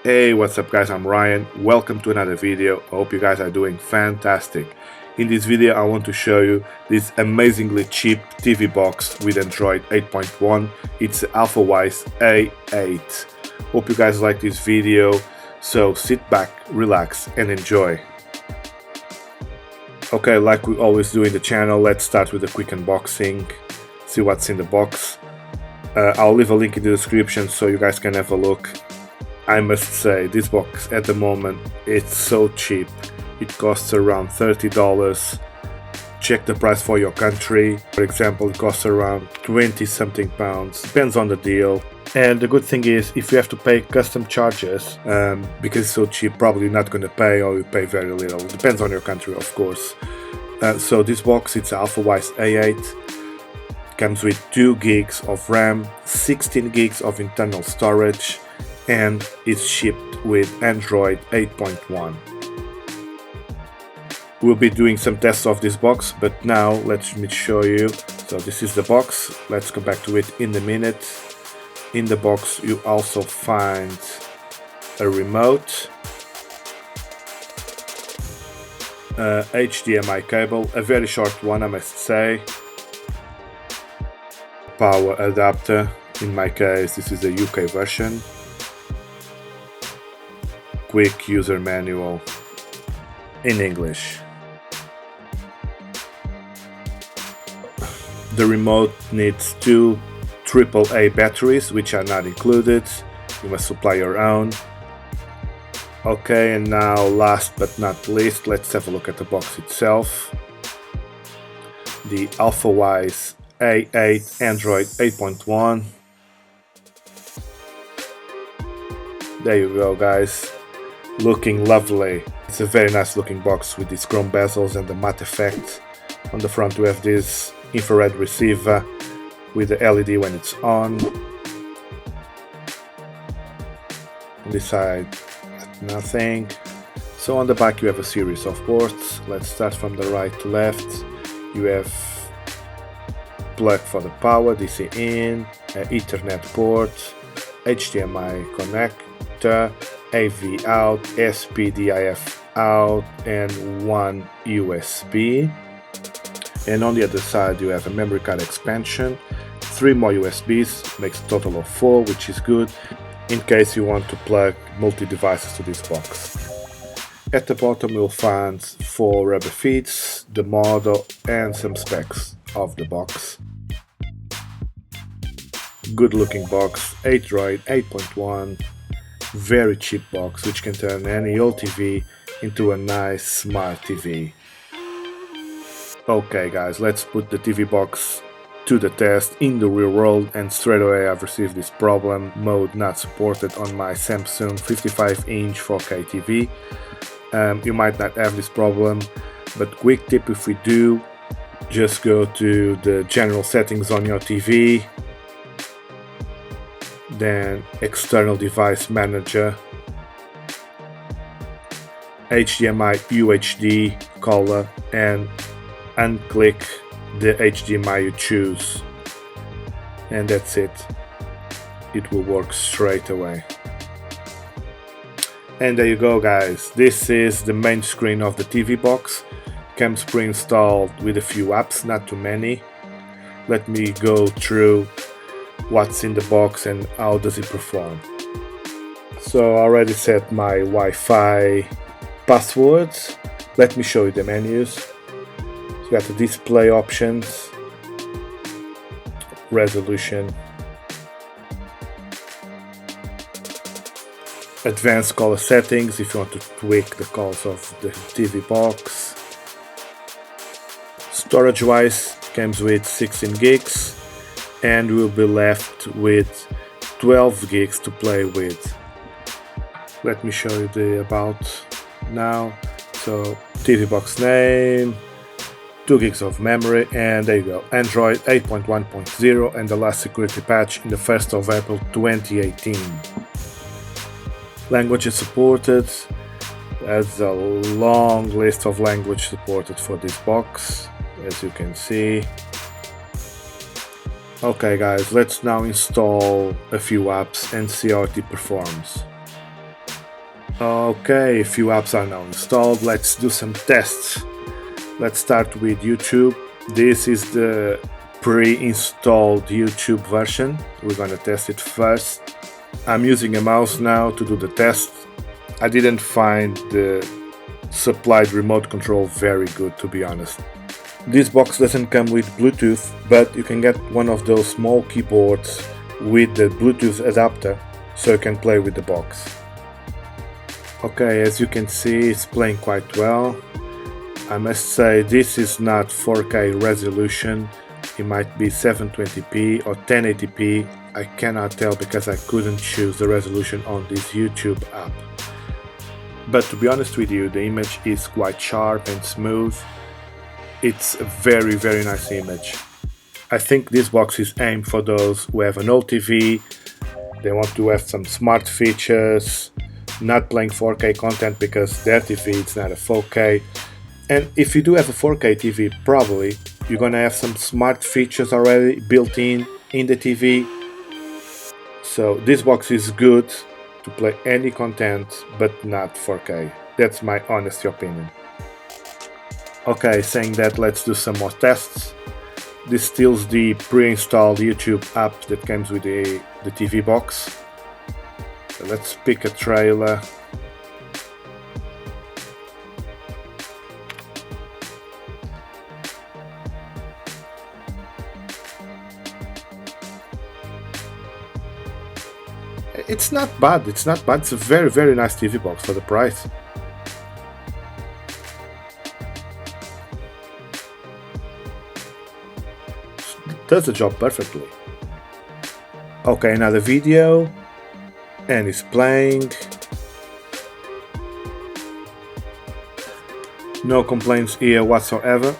Hey, what's up guys, I'm Ryan. Welcome to another video. I hope you guys are doing fantastic. In this video I want to show you this amazingly cheap TV box with Android 8.1. It's the ALFAWISE A8. Hope you guys like this video, so sit back, relax and enjoy. Okay, like we always do in the channel, let's start with a quick unboxing, see what's in the box. I'll leave a link in the description so you guys can have a look. I must say, this box at the moment, it's so cheap. It costs around $30. Check the price for your country. For example, it costs around 20 something pounds, depends on the deal. And the good thing is, if you have to pay custom charges, because it's so cheap, probably you're not going to pay, or you pay very little. Depends on your country, of course. So this box, it's ALFAWISE A8. Comes with 2 gigs of RAM, 16 gigs of internal storage, and is shipped with Android 8.1. We'll be doing some tests of this box, but now let me show you. So this is the box. Let's go back to it in a minute. In the box you also find a remote, HDMI cable, a very short one I must say, power adapter, in my case this is a UK version, quick user manual in English. The remote needs 2 AAA batteries, which are not included. You must supply your own. Okay, and now last but not least, let's have a look at the box itself. The ALFAWISE A8 Android 8.1. There you go guys, looking lovely. It's a very nice looking box with these chrome bezels and the matte effect. On the front we have this infrared receiver with the LED when it's on. On this side, nothing. So on the back you have a series of ports. Let's start from the right to left. You have plug for the power, DC in, Ethernet port, HDMI connector, AV out, SPDIF out, and 1 USB. And on the other side you have a memory card expansion, 3 more USBs, makes a total of 4, which is good in case you want to plug multi-devices to this box. At the bottom you'll find 4 rubber feet, the model and some specs of the box. Good looking box, Android 8.1, very cheap box which can turn any old TV into a nice smart TV. Okay guys, let's put the TV box to the test in the real world, and straight away I've received this problem, mode not supported on my Samsung 55-inch 4K TV. You might not have this problem, but quick tip, if we do, just go to the general settings on your TV, then external device manager, HDMI UHD color, and unclick the HDMI you choose, and that's it. It will work straight away. And there you go guys, this is the main screen of the TV box. Comes pre-installed with a few apps, not too many. Let me go through what's in the box and how does it perform. So I already set my Wi-Fi passwords. Let me show you the menus. You got the display options, resolution, advanced color settings if you want to tweak the colors of the TV box. Storage wise, comes with 16 gigs and we'll be left with 12 gigs to play with. Let me show you the about now. So TV box name, 2 gigs of memory, and there you go, Android 8.1.0 and the last security patch in the 1st of April 2018. Languages supported, there's a long list of language supported for this box, as you can see. Okay guys, let's now install a few apps and see how it performs. Okay, a few apps are now installed. Let's do some tests. Let's start with YouTube. This is the pre-installed YouTube version. We're gonna test it first. I'm using a mouse now to do the test. I didn't find the supplied remote control very good, to be honest. This box doesn't come with Bluetooth, but you can get one of those small keyboards with the Bluetooth adapter so you can play with the box. Okay, as you can see, it's playing quite well. I must say this is not 4K resolution. It might be 720p or 1080p. I cannot tell because I couldn't choose the resolution on this YouTube app. But to be honest with you, the image is quite sharp and smooth. It's a very nice image. I think this box is aimed for those who have an old TV, they want to have some smart features, not playing 4K content because their TV is not a 4K. And if you do have a 4K TV, probably you're gonna have some smart features already built in the TV. So this box is good to play any content, but not 4K. That's my honest opinion. Okay, saying that, let's do some more tests. This steals the pre-installed YouTube app that comes with the TV box. So let's pick a trailer. It's not bad, it's not bad. It's a very nice TV box for the price. Does the job perfectly. Okay, another video, and it's playing. No complaints here whatsoever.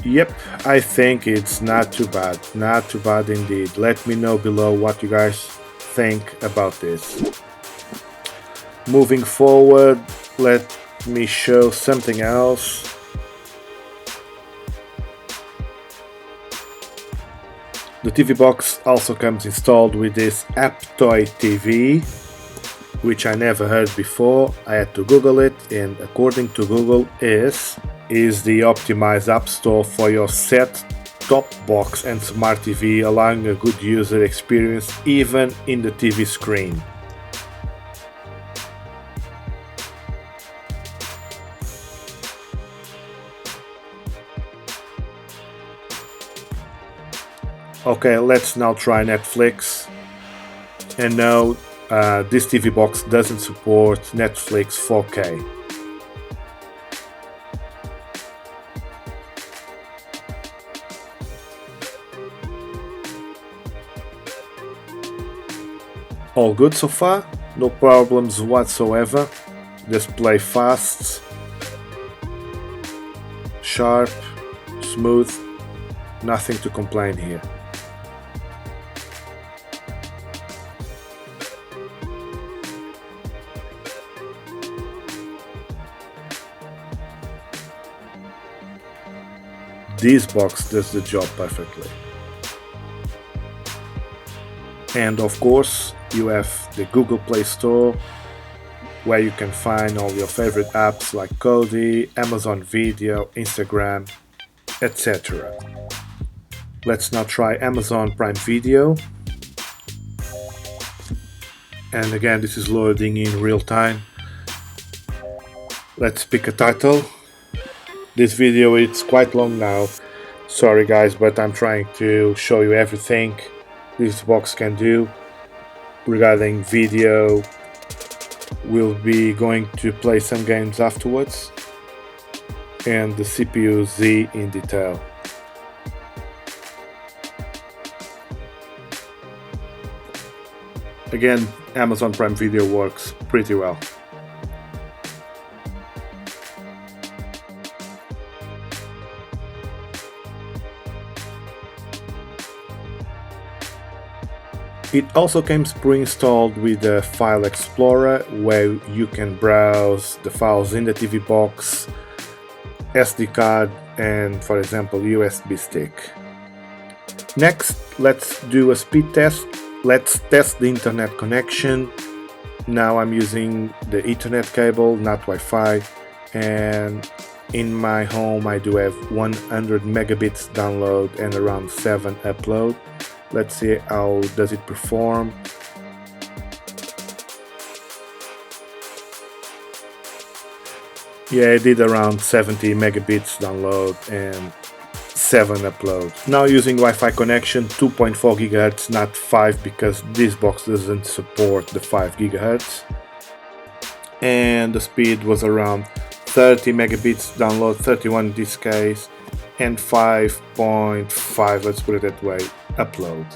Yep, I think it's not too bad indeed. Let me know below what you guys think about this. Moving forward, let me show something else. The TV box also comes installed with this AppToy TV, which I never heard before. I had to Google it, and according to Google is the optimized app store for your set-top box and smart TV, allowing a good user experience even in the TV screen. Okay, let's now try Netflix. And no, this TV box doesn't support Netflix 4K. All good so far, no problems whatsoever. Display fast, sharp, smooth, nothing to complain here. This box does the job perfectly. And of course, you have the Google Play Store, where you can find all your favorite apps like Kodi, Amazon Video, Instagram, etc. Let's now try Amazon Prime Video. And again, this is loading in real time. Let's pick a title. This video is quite long now. Sorry guys, but I'm trying to show you everything this box can do regarding video. We'll be going to play some games afterwards, and the CPU Z in detail. Again, Amazon Prime Video works pretty well. It also comes pre-installed with the File Explorer, where you can browse the files in the TV box SD card and, for example, USB stick. Next, let's do a speed test. Let's test the internet connection. Now I'm using the Ethernet cable, not Wi-Fi, and in my home I do have 100 megabits download and around 7 upload. Let's see how does it perform. Yeah, I did around 70 megabits download and 7 upload. Now using Wi-Fi connection, 2.4 GHz, not 5, because this box doesn't support the 5 GHz. And the speed was around 30 megabits download, 31 in this case, and 5.5, let's put it that way, upload.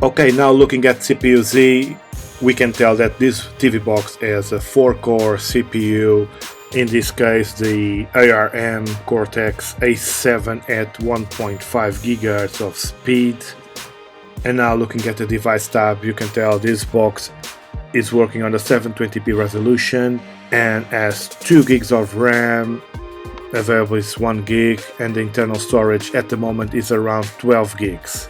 Okay, now looking at CPU Z, we can tell that this TV box has a 4-core CPU. In this case, the ARM Cortex A7 at 1.5 GHz of speed. And now looking at the device tab, you can tell this box is working on the 720p resolution and has 2 gigs of RAM, available is 1 gig, and the internal storage at the moment is around 12 gigs.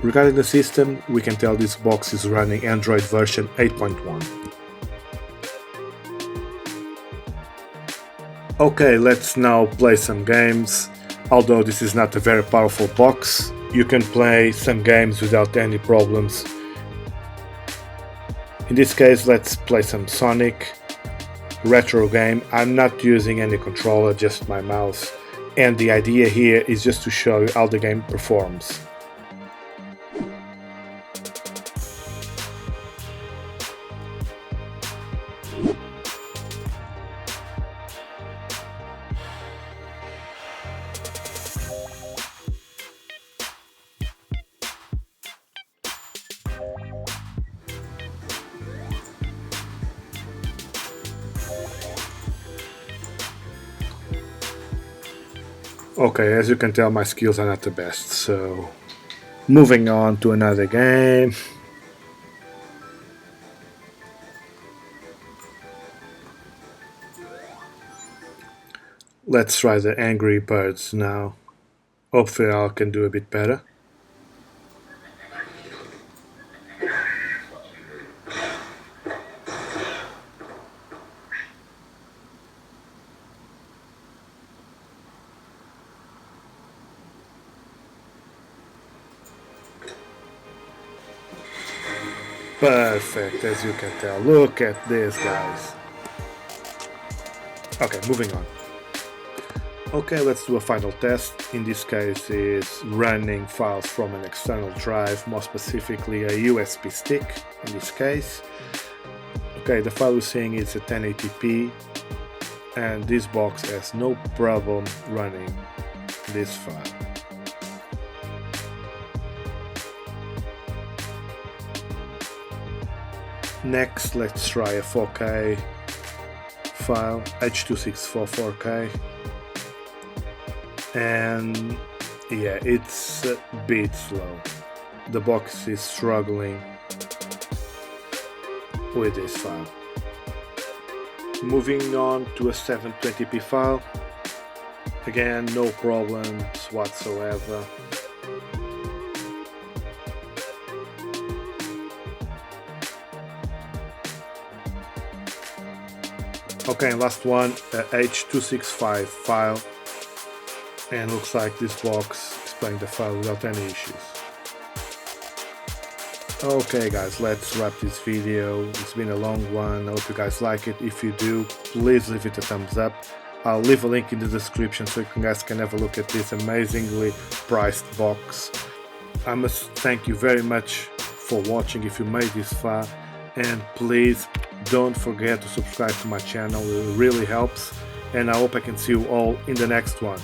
Regarding the system, we can tell this box is running Android version 8.1. Okay, let's now play some games. Although this is not a very powerful box, you can play some games without any problems. In this case, let's play some Sonic retro game. I'm not using any controller, just my mouse, and the idea here is just to show you how the game performs. Okay, as you can tell, my skills are not the best, so moving on to another game. Let's try the Angry Birds now. Hopefully I can do a bit better. Perfect, as you can tell. Look at this, guys. Okay, moving on. Okay, let's do a final test. In this case is running files from an external drive, more specifically a USB stick in this case. Okay, the file we're seeing is a 1080p, and this box has no problem running this file. Next, let's try a 4K file, H.264 4K, and yeah, it's a bit slow. The box is struggling with this file. Moving on to a 720p file, again, no problems whatsoever. Okay, last one, H.265 file, and looks like this box is playing the file without any issues. Okay guys, let's wrap this video. It's been a long one. I hope you guys like it. If you do, please leave it a thumbs up. I'll leave a link in the description so you guys can have a look at this amazingly priced box. I must thank you very much for watching if you made this far, and please don't forget to subscribe to my channel. It really helps, and I hope I can see you all in the next one.